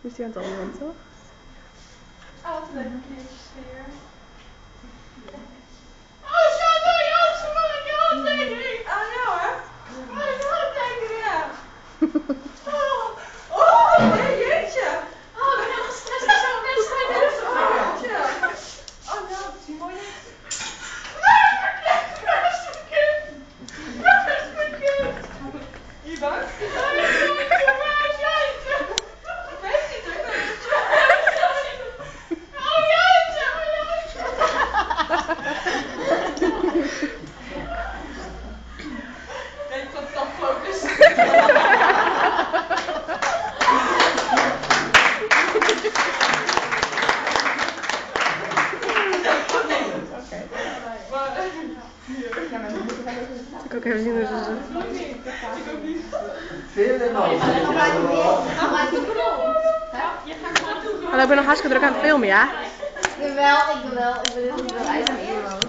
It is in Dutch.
Is die aan het andere kant, toch? Oh, wat een leuke kleertjes weer. Oh, schat, doe je ook zo mooi, je handtekening. Oh, ja hoor. Oh, je handtekening, ja. Oh, nee, jeetje. Oh, ik ben helemaal gestrest. Ik zou een wedstrijd hebben. Oh, nou, dat is niet mooi. Je bang? Oh, je bent zo mooi, jeetje. Ik weet niet, ik ben het zo. Oh, jeetje, oh, jeetje. Nee, ik kan het focus. Ik ook even zien hoe ze doen. Ik ook niet. Hallo, ik ben nog hartstikke druk aan het filmen, ja? Jawel, ik ben dit wel ijs aan iemand.